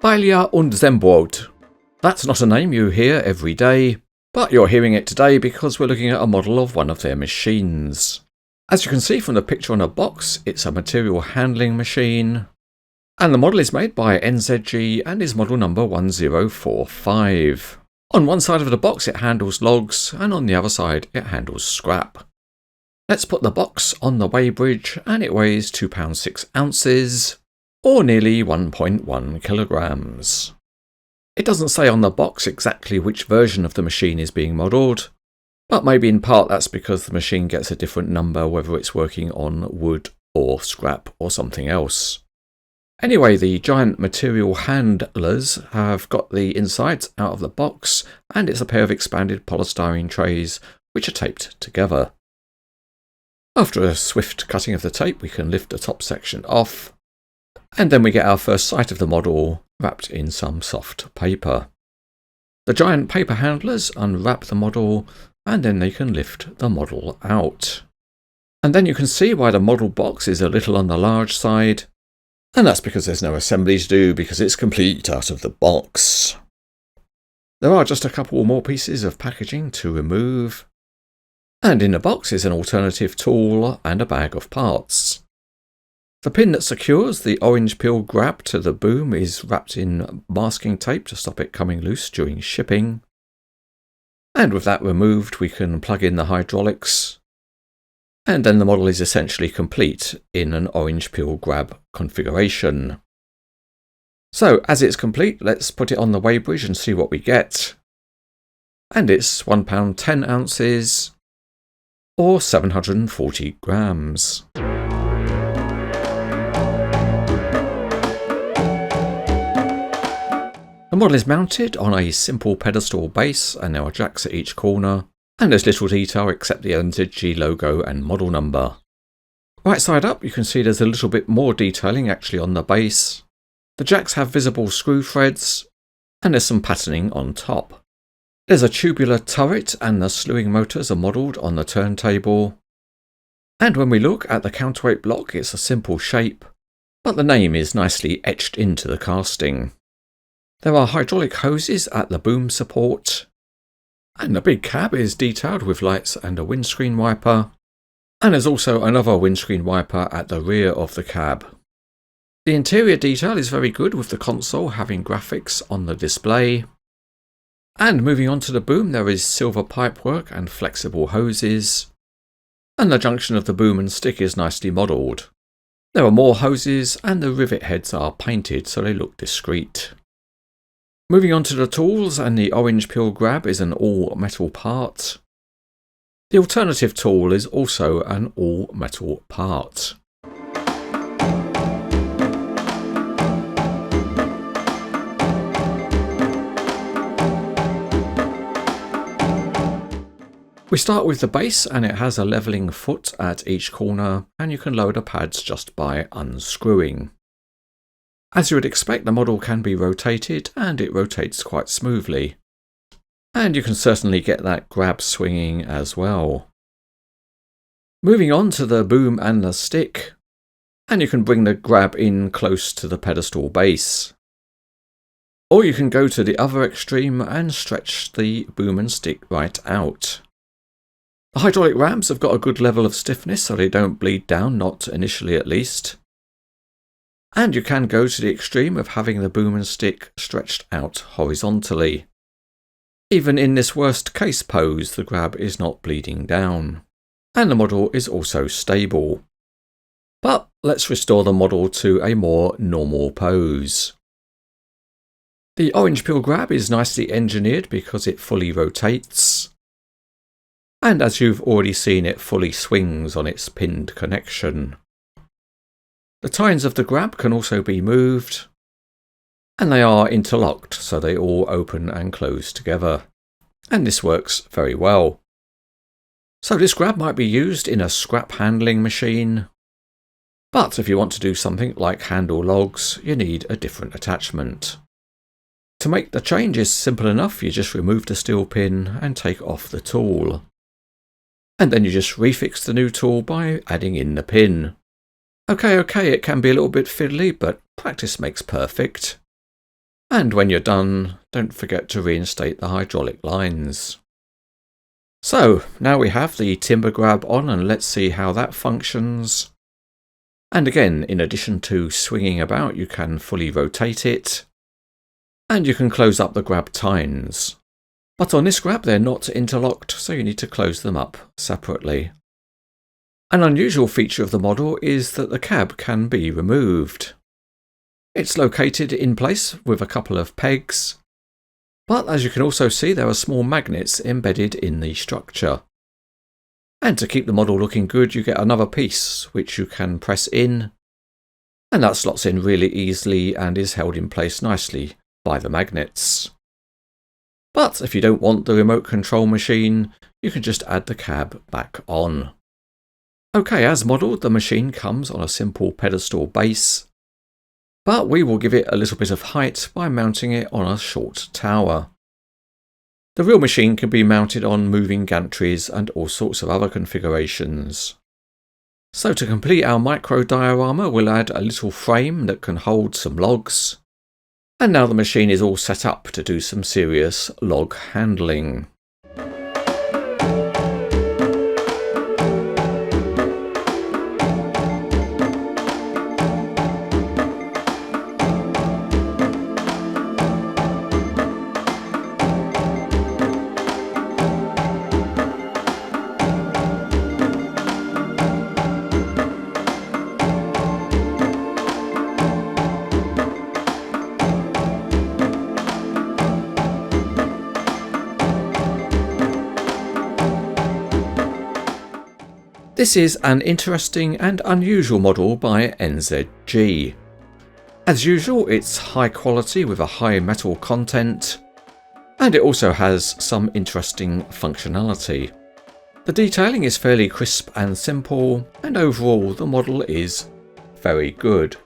Baljer und Zembrod. That's not a name you hear every day, but you're hearing it today because we're looking at a model of one of their machines. As you can see from the picture on the box, it's a material handling machine, and the model is made by NZG and is model number 1045. On one side of the box it handles logs, and on the other side it handles scrap. Let's put the box on the weighbridge, and it weighs 2 pounds 6 ounces, or nearly 1.1 kilograms. It doesn't say on the box exactly which version of the machine is being modelled, but maybe in part that's because the machine gets a different number whether it's working on wood or scrap or something else. Anyway, the giant material handlers have got the insides out of the box, and it's a pair of expanded polystyrene trays which are taped together. After a swift cutting of the tape, we can lift the top section off, and then we get our first sight of the model wrapped in some soft paper. The giant paper handlers unwrap the model, and then they can lift the model out. And then you can see why the model box is a little on the large side, and that's because there's no assembly to do because it's complete out of the box. There are just a couple more pieces of packaging to remove, and in the box is an alternative tool and a bag of parts. The pin that secures the orange peel grab to the boom is wrapped in masking tape to stop it coming loose during shipping. And with that removed, we can plug in the hydraulics, and then the model is essentially complete in an orange peel grab configuration. So as it's complete, let's put it on the weighbridge and see what we get. And it's 1 pound 10 ounces, or 740 grams. The model is mounted on a simple pedestal base, and there are jacks at each corner, and there's little detail except the NZG logo and model number. Right side up, you can see there's a little bit more detailing actually on the base. The jacks have visible screw threads, and there's some patterning on top. There's a tubular turret, and the slewing motors are modelled on the turntable. And when we look at the counterweight block, it's a simple shape, but the name is nicely etched into the casting. There are hydraulic hoses at the boom support, and the big cab is detailed with lights and a windscreen wiper, and there's also another windscreen wiper at the rear of the cab. The interior detail is very good, with the console having graphics on the display. And moving on to the boom, there is silver pipework and flexible hoses, and the junction of the boom and stick is nicely modelled. There are more hoses, and the rivet heads are painted so they look discreet. Moving on to the tools, and the orange peel grab is an all-metal part. The alternative tool is also an all-metal part. We start with the base, and it has a levelling foot at each corner, and you can lower the pads just by unscrewing. As you would expect, the model can be rotated, and it rotates quite smoothly. And you can certainly get that grab swinging as well. Moving on to the boom and the stick, and you can bring the grab in close to the pedestal base. Or you can go to the other extreme and stretch the boom and stick right out. The hydraulic rams have got a good level of stiffness so they don't bleed down, not initially at least. And you can go to the extreme of having the boom and stick stretched out horizontally. Even in this worst case pose, the grab is not bleeding down. And the model is also stable. But let's restore the model to a more normal pose. The orange peel grab is nicely engineered because it fully rotates. And as you've already seen, it fully swings on its pinned connection. The tines of the grab can also be moved, and they are interlocked so they all open and close together, and this works very well. So this grab might be used in a scrap handling machine, but if you want to do something like handle logs, you need a different attachment. To make the change is simple enough. You just remove the steel pin and take off the tool, and then you just refix the new tool by adding in the pin. Okay, it can be a little bit fiddly, but practice makes perfect. And when you're done, don't forget to reinstate the hydraulic lines. So now we have the timber grab on, and let's see how that functions. And again, in addition to swinging about, you can fully rotate it. And you can close up the grab tines. But on this grab they're not interlocked, so you need to close them up separately. An unusual feature of the model is that the cab can be removed. It's located in place with a couple of pegs, but as you can also see there are small magnets embedded in the structure. And to keep the model looking good, you get another piece which you can press in, and that slots in really easily and is held in place nicely by the magnets. But if you don't want the remote control machine, you can just add the cab back on. Okay, as modelled, the machine comes on a simple pedestal base, but we will give it a little bit of height by mounting it on a short tower. The real machine can be mounted on moving gantries and all sorts of other configurations. So to complete our micro diorama, we'll add a little frame that can hold some logs. And now the machine is all set up to do some serious log handling. This is an interesting and unusual model by NZG. As usual, it's high quality with a high metal content, and it also has some interesting functionality. The detailing is fairly crisp and simple, and overall the model is very good.